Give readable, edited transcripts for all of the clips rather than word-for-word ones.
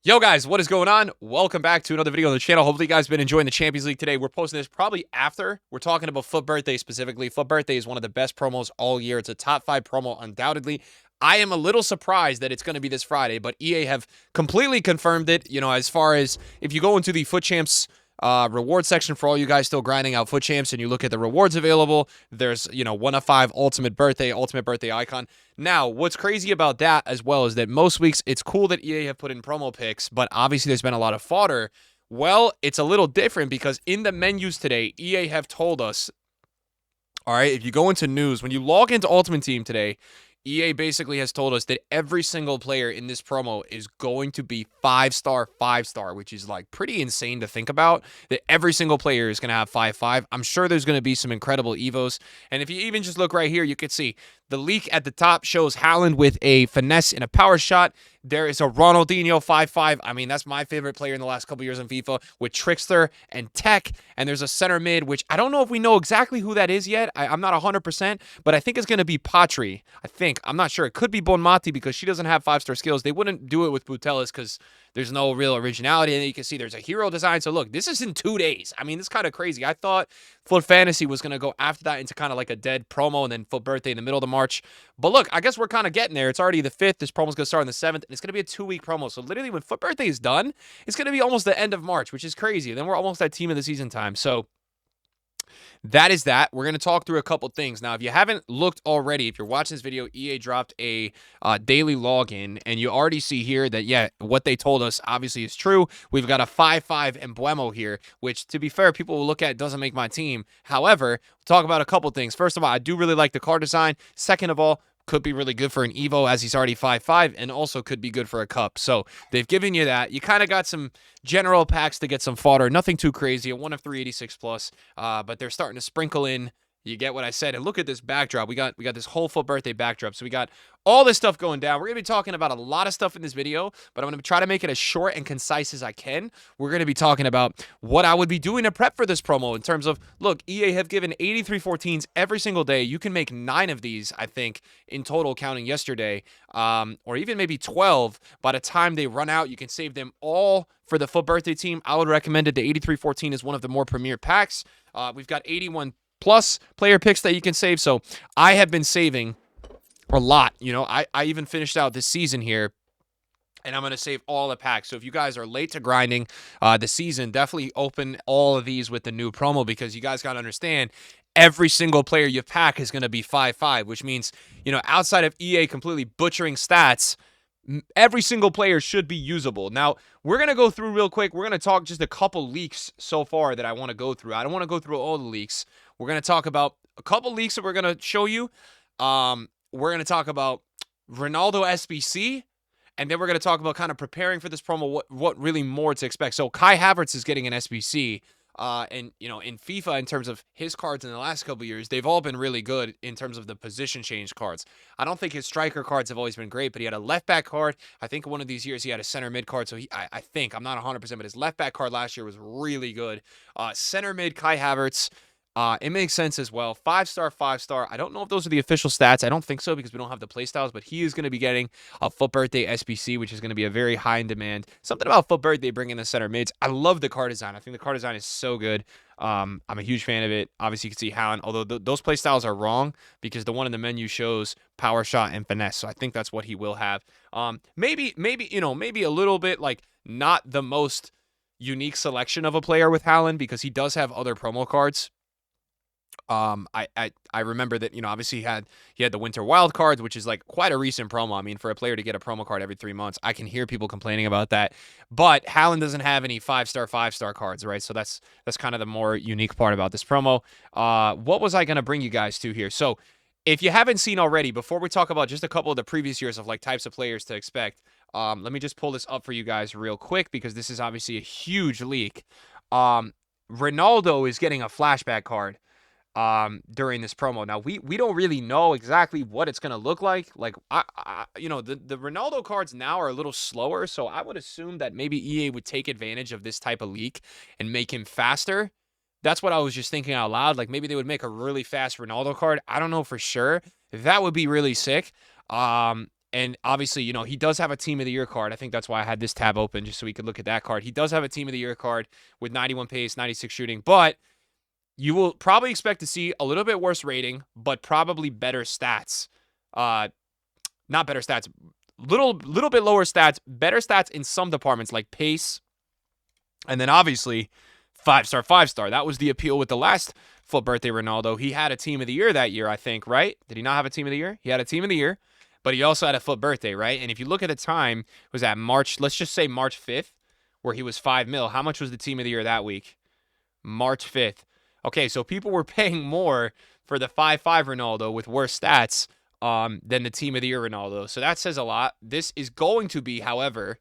Yo guys, what is going on? Welcome back to another video on the channel. Hopefully you guys have been enjoying the Champions League today. We're posting this probably after we're talking about FUT Birthday specifically. FUT Birthday is one of the best promos all year. It's a top 5 promo undoubtedly. I am a little surprised that it's going to be this Friday, but EA have completely confirmed it. You know, as far as if you go into the FUT Champs reward section for all you guys still grinding out FUT Champs and you look at the rewards available, there's, 1 of 5 ultimate birthday icon. Now, what's crazy about that as well is that most weeks it's cool that EA have put in promo picks, but obviously there's been a lot of fodder. Well, it's a little different because in the menus today, EA have told us, all right, if you go into news, when you log into Ultimate Team today, EA basically has told us that every single player in this promo is going to be 5-star, 5-star, which is like pretty insane to think about, that every single player is going to have 5-5. I'm sure there's going to be some incredible evos. And if you even just look right here, you can see the leak at the top shows Haaland with a finesse and a power shot. There is a Ronaldinho 5-5. I mean, that's my favorite player in the last couple years in FIFA with Trickster and Tech. And there's a center mid, which I don't know if we know exactly who that is yet. I'm not 100%, but I think it's going to be Patri. I'm not sure. It could be Bonmati because she doesn't have 5-star skills. They wouldn't do it with Butelis because there's no real originality. And you can see there's a hero design. So look, this is in 2 days. I mean, this is kind of crazy. I thought FUT Fantasy was going to go after that into kind of like a dead promo and then FUT Birthday in the middle of March. But look, I guess we're kind of getting there. It's already the 5th. This promo's going to start on the 7th. And it's going to be a 2-week promo. So literally when FUT Birthday is done, it's going to be almost the end of March, which is crazy. And then we're almost at team of the season time. So that is that. We're going to talk through a couple things. Now, if you haven't looked already, if you're watching this video, EA dropped a daily login, and you already see here that, yeah, what they told us obviously is true. We've got a 5-5 Emblemo here, which, to be fair, people will look at doesn't make my team. However, we'll talk about a couple things. First of all, I do really like the card design. Second of all, could be really good for an Evo as he's already 5-5 and also could be good for a cup. So they've given you that. You kind of got some general packs to get some fodder. Nothing too crazy. A 1 of 386 plus. But they're starting to sprinkle in. You get what I said. And look at this backdrop. We got this whole FUT Birthday backdrop. So we got all this stuff going down. We're going to be talking about a lot of stuff in this video, but I'm going to try to make it as short and concise as I can. We're going to be talking about what I would be doing to prep for this promo in terms of, look, EA have given 83 14s every single day. You can make 9 of these, I think, in total, counting yesterday, or even maybe 12. By the time they run out, you can save them all for the FUT Birthday team. I would recommend it. The 83 14 is one of the more premier packs. We've got 81 plus player picks that you can save. So I have been saving a lot. I even finished out this season here, and I'm going to save all the packs. So if you guys are late to grinding the season, definitely open all of these with the new promo, because you guys got to understand every single player you pack is going to be 5-5, which means, outside of EA completely butchering stats, every single player should be usable. Now, we're going to go through real quick. We're going to talk just a couple leaks so far that I want to go through. I don't want to go through all the leaks. We're going to talk about a couple leaks that we're going to show you. We're going to talk about Ronaldo SBC, and then we're going to talk about kind of preparing for this promo, what really more to expect. So Kai Havertz is getting an SBC. And, in FIFA, in terms of his cards in the last couple of years, they've all been really good in terms of the position change cards. I don't think his striker cards have always been great, but he had a left back card. I think one of these years he had a center mid card. So I think, I'm not 100%, but his left back card last year was really good. Center mid Kai Havertz. It makes sense as well. 5-star, 5-star. I don't know if those are the official stats. I don't think so because we don't have the playstyles, but he is going to be getting a FUT Birthday SBC, which is going to be a very high in demand. Something about FUT Birthday bringing the center mids. I love the card design. I think the card design is so good. I'm a huge fan of it. Obviously, you can see Haaland, although those playstyles are wrong because the one in the menu shows power shot and finesse. So I think that's what he will have. Maybe a little bit like not the most unique selection of a player with Haaland because he does have other promo cards. I remember that, obviously he had the winter wild cards, which is like quite a recent promo. I mean, for a player to get a promo card every 3 months, I can hear people complaining about that. But Haaland doesn't have any 5-star, 5-star cards, right? So that's kind of the more unique part about this promo. What was I going to bring you guys to here? So if you haven't seen already, before we talk about just a couple of the previous years of like types of players to expect, let me just pull this up for you guys real quick because this is obviously a huge leak. Ronaldo is getting a flashback card during this promo. Now, we don't really know exactly what it's going to look like. Like, the Ronaldo cards now are a little slower, so I would assume that maybe EA would take advantage of this type of leak and make him faster. That's what I was just thinking out loud. Like, maybe they would make a really fast Ronaldo card. I don't know for sure. That would be really sick. And obviously, he does have a Team of the Year card. I think that's why I had this tab open, just so we could look at that card. He does have a Team of the Year card with 91 pace, 96 shooting, but you will probably expect to see a little bit worse rating, but probably better stats. Not better stats, little bit lower stats, better stats in some departments like pace, and then obviously 5-star, 5-star. That was the appeal with the last FUT Birthday Ronaldo. He had a Team of the Year that year, I think, right? Did he not have a Team of the Year? He had a Team of the Year, but he also had a FUT Birthday, right? And if you look at the time, it was at March, let's just say March 5th, where he was 5 mil. How much was the Team of the Year that week? March 5th. Okay, so people were paying more for the 5-5 Ronaldo with worse stats than the Team of the Year Ronaldo. So that says a lot. This is going to be, however,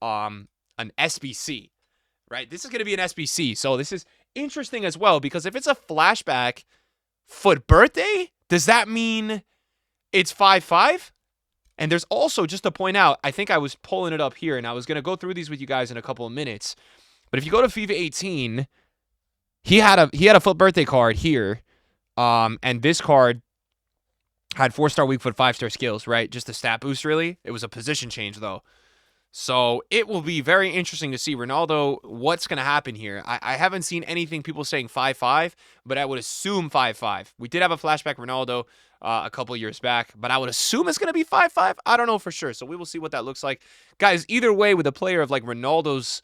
an SBC, right? This is going to be an SBC. So this is interesting as well, because if it's a flashback FUT Birthday, does that mean it's 5-5? And there's also, just to point out, I think I was pulling it up here, and I was going to go through these with you guys in a couple of minutes. But if you go to FIFA 18, he had a FUT Birthday card here, and this card had 4-star weak foot, 5-star skills, right? Just a stat boost, really. It was a position change, though. So it will be very interesting to see Ronaldo, what's going to happen here. I haven't seen anything people saying 5-5, but I would assume 5-5. We did have a flashback Ronaldo a couple years back, but I would assume it's going to be 5-5. I don't know for sure, so we will see what that looks like. Guys, either way, with a player of like Ronaldo's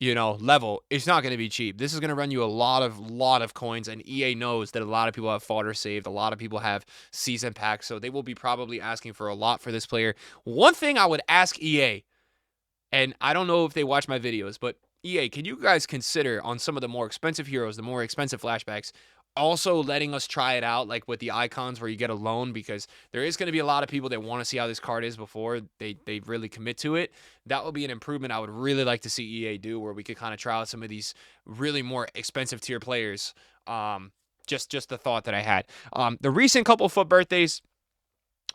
level, it's not going to be cheap. This is going to run you a lot of coins, and EA knows that a lot of people have fodder saved. A lot of people have season packs, so they will be probably asking for a lot for this player. One thing I would ask EA, and I don't know if they watch my videos, but EA, can you guys consider on some of the more expensive heroes, the more expensive flashbacks, also letting us try it out, like with the icons where you get a loan, because there is going to be a lot of people that want to see how this card is before they really commit to it. That would be an improvement I would really like to see EA do, where we could kind of try out some of these really more expensive tier players. Just the thought that I had. The recent couple FUT birthdays,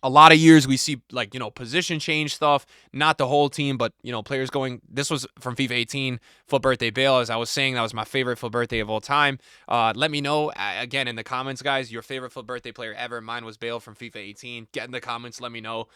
a lot of years we see like, position change stuff, not the whole team, but, players going. This was from FIFA 18, FUT Birthday Bale. As I was saying, that was my favorite FUT Birthday of all time. Let me know, again, in the comments, guys, your favorite FUT Birthday player ever. Mine was Bale from FIFA 18. Get in the comments, let me know.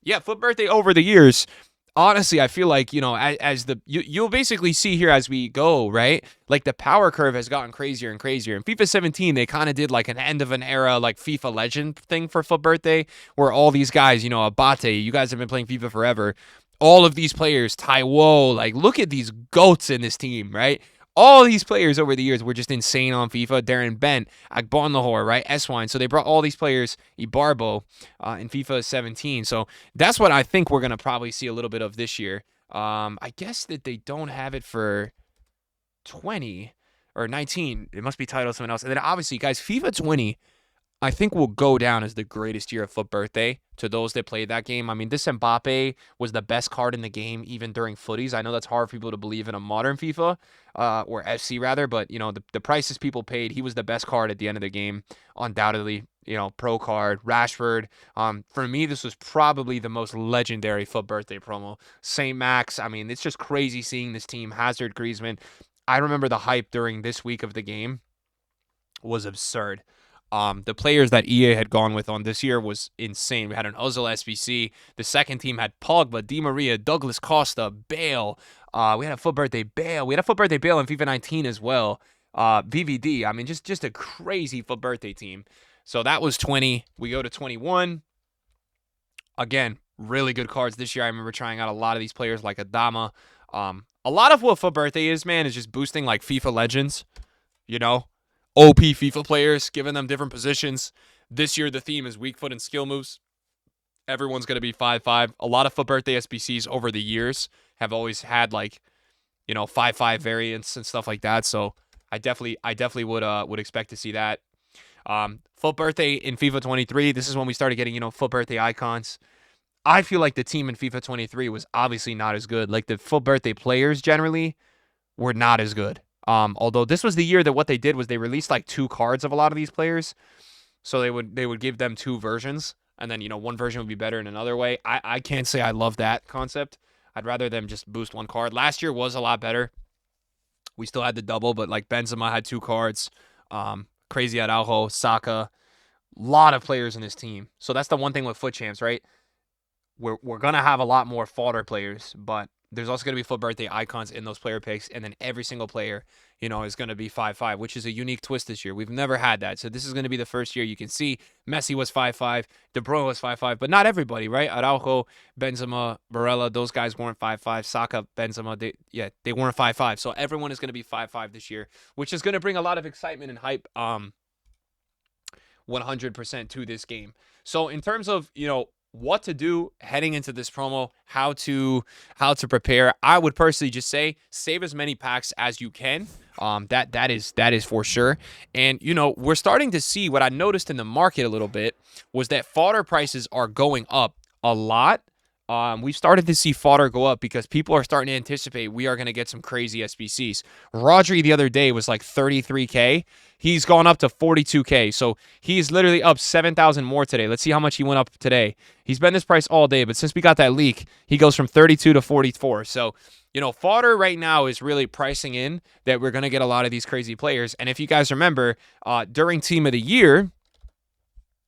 Yeah, FUT Birthday over the years. Honestly, I feel like, you'll basically see here as we go, right? Like the power curve has gotten crazier and crazier. In FIFA 17, they kind of did like an end of an era, like FIFA legend thing for FUT Birthday, where all these guys, Abate, you guys have been playing FIFA forever. All of these players, Taiwo, like look at these GOATs in this team, right? All these players over the years were just insane on FIFA. Darren Bent, Agbonlahor, right? Eswine. So they brought all these players, Ibarbo, in FIFA 17. So that's what I think we're going to probably see a little bit of this year. I guess that they don't have it for 20 or 19. It must be titled something else. And then obviously, guys, FIFA 20, I think, will go down as the greatest year of FUT Birthday to those that played that game. I mean, this Mbappe was the best card in the game, even during footies. I know that's hard for people to believe in a modern FIFA, or FC rather, but, the prices people paid, he was the best card at the end of the game, undoubtedly. Pro card, Rashford. For me, this was probably the most legendary FUT Birthday promo. St. Max, I mean, it's just crazy seeing this team. Hazard, Griezmann. I remember the hype during this week of the game was absurd. The players that EA had gone with on this year was insane. We had an Ozil SBC. The second team had Pogba, Di Maria, Douglas Costa, Bale. We had a FUT Birthday Bale. We had a FUT Birthday Bale in FIFA 19 as well. VVD. I mean, just a crazy FUT Birthday team. So that was 20. We go to 21. Again, really good cards this year. I remember trying out a lot of these players like Adama. A lot of what FUT Birthday is, man, is just boosting like FIFA legends, OP FIFA players, giving them different positions. This year, the theme is weak foot and skill moves. Everyone's going to be 5-5. A lot of FUT Birthday SBCs over the years have always had 5-5 variants and stuff like that. So I definitely would expect to see that. FUT Birthday in FIFA 23. This is when we started getting, FUT Birthday icons. I feel like the team in FIFA 23 was obviously not as good. Like the FUT Birthday players generally were not as good. Although this was the year that what they did was they released like 2 cards of a lot of these players. So they would give them 2 versions, and then, one version would be better in another way. I can't say I love that concept. I'd rather them just boost 1 card. Last year was a lot better. We still had the double, but like Benzema had 2 cards. Crazy Araujo, Saka, lot of players in this team. So that's the one thing with FUT Champs, right? we're gonna have a lot more fodder players, but there's also gonna be FUT Birthday icons in those player picks, and then every single player, is gonna be 5-5, which is a unique twist this year. We've never had that, so this is gonna be the first year. You can see Messi was 5-5, De Bruyne was 5-5, but not everybody, right? Araujo, Benzema, Barella, those guys weren't 5-5. Saka, Benzema, they weren't 5-5. So everyone is gonna be 5-5 this year, which is gonna bring a lot of excitement and hype. 100% to this game. So in terms of, what to do heading into this promo, how to prepare, I would personally just say save as many packs as you can. That is for sure. And we're starting to see what I noticed in the market a little bit was that fodder prices are going up a lot. We've started to see fodder go up because people are starting to anticipate we are going to get some crazy SBCs. Rodri the other day was like 33K. He's gone up to 42K. So he's literally up 7,000 more today. Let's see how much he went up today. He's been this price all day, but since we got that leak, he goes from 32 to 44. So, fodder right now is really pricing in that we're going to get a lot of these crazy players. And if you guys remember, during Team of the Year,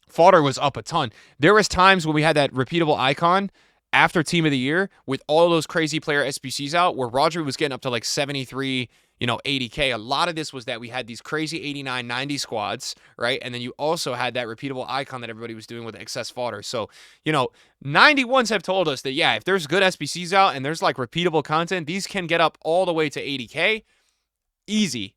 fodder was up a ton. There was times when we had that repeatable icon after Team of the Year with all those crazy player SBCs out where Rodri was getting up to like 73, 80K. A lot of this was that we had these crazy 89, 90 squads, right? And then you also had that repeatable icon that everybody was doing with excess fodder. So, 91s have told us that, yeah, if there's good SBCs out and there's like repeatable content, these can get up all the way to 80K. Easy.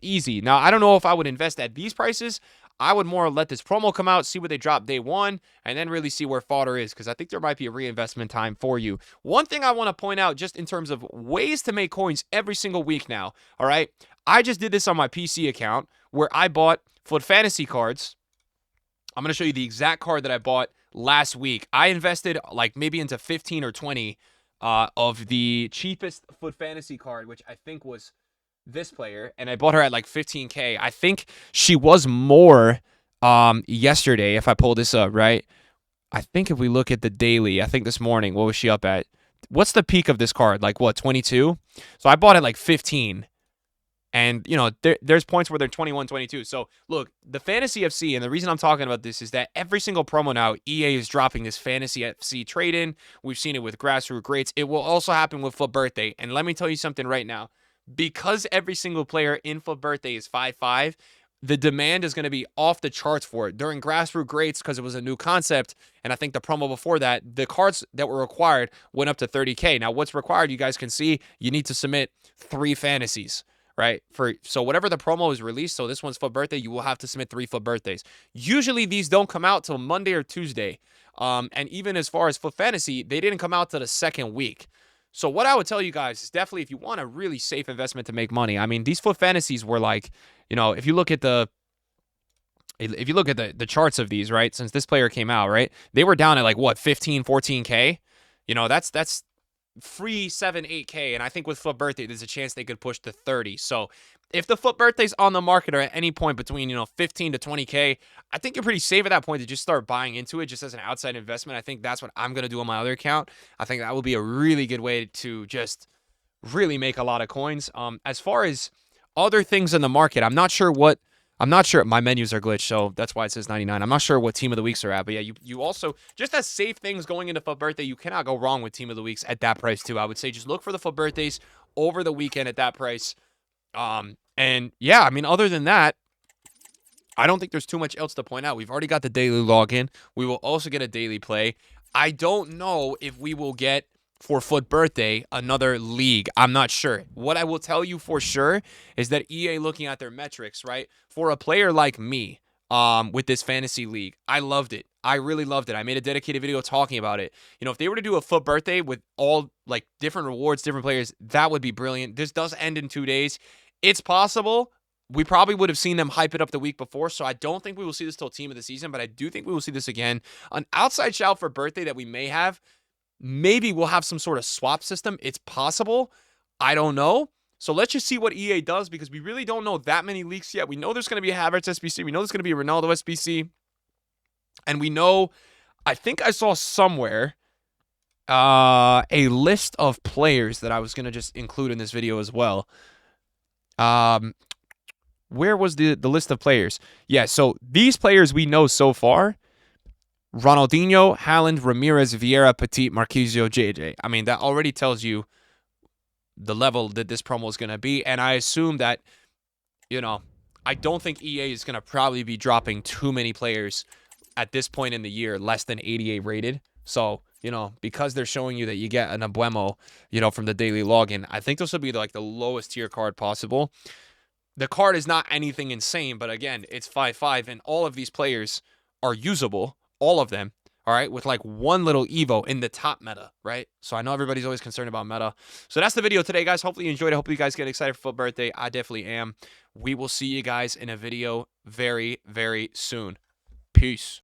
Easy. Now, I don't know if I would invest at these prices. I would more let this promo come out, see what they drop day one, and then really see where fodder is, because I think there might be a reinvestment time for you. One thing I want to point out just in terms of ways to make coins every single week now, all right? I just did this on my PC account where I bought FUT Fantasy cards. I'm going to show you the exact card that I bought last week. I invested like maybe into 15 or 20 of the cheapest FUT Fantasy card, which I think was this player, and I bought her at like 15K. I think she was more yesterday if I pull this up, right? I think if we look at the daily, I think this morning, what was she up at? What's the peak of this card? Like what, 22? So I bought it like 15. And, there's points where they're 21, 22. So, look, the Fantasy FC, and the reason I'm talking about this is that every single promo now, EA is dropping this Fantasy FC trade-in. We've seen it with Grassroots Greats. It will also happen with FUT Birthday. And let me tell you something right now. Because every single player in FUT Birthday is 5-5, the demand is going to be off the charts for it. During Grassroots Greats, because it was a new concept, and I think the promo before that, the cards that were required went up to 30K. Now, what's required, you guys can see, you need to submit 3 fantasies, right? So whatever the promo is released, so this one's FUT Birthday, you will have to submit 3 FUT Birthdays. Usually, these don't come out till Monday or Tuesday. And even as far as FUT Fantasy, they didn't come out till the second week. So what I would tell you guys is definitely if you want a really safe investment to make money, I mean, these FUT Fantasies were like, if you look at the charts of these, right, since this player came out, right, they were down at like what, 15, 14K. That's free 7, 8K, and I think with FUT Birthday, there's a chance they could push to 30. So if the FUT Birthday's on the market or at any point between 15 to 20K, I think you're pretty safe at that point to just start buying into it just as an outside investment. I think that's what I'm gonna do on my other account. I think that would be a really good way to just really make a lot of coins. As far as other things in the market, I'm not sure. My menus are glitched, so that's why it says 99. I'm not sure what team of the weeks are at, but yeah, you also, just as safe things going into FUT Birthday, you cannot go wrong with team of the weeks at that price too. I would say just look for the FUT Birthdays over the weekend at that price. And yeah, I mean, other than that, I don't think there's too much else to point out. We've already got the daily login. We will also get a daily play. I don't know if we will get, for FUT Birthday, another league. I'm not sure. What I will tell you for sure is that EA, looking at their metrics, right, for a player like me, with this fantasy league, I loved it. I really loved it. I made a dedicated video talking about it. If they were to do a FUT Birthday with all like different rewards, different players, that would be brilliant. This does end in 2 days. It's possible. We probably would have seen them hype it up the week before, so I don't think we will see this till team of the season, but I do think we will see this again. An outside shout for Birthday that we may have, maybe we'll have some sort of swap system. It's possible. I don't know. So let's just see what EA does, because we really don't know that many leaks yet. We know there's going to be a Havertz SBC. We know there's going to be a Ronaldo SBC. And we know, I think I saw somewhere a list of players that I was going to just include in this video as well. Where was the list of players? Yeah, so these players we know so far. Ronaldinho, Haaland, Ramirez, Vieira, Petit, Marquisio, JJ. I mean, that already tells you the level that this promo is going to be. And I assume that, I don't think EA is going to probably be dropping too many players at this point in the year less than 88 rated. So, because they're showing you that you get an Abuemo, from the daily login, I think this will be like the lowest tier card possible. The card is not anything insane, but again, it's 5-5, and all of these players are usable, all of them, all right, with like one little Evo in the top meta, right? So I know everybody's always concerned about meta. So that's the video today, guys. Hopefully you enjoyed it. Hopefully you guys get excited for FUT Birthday. I definitely am. We will see you guys in a video very, very soon. Peace.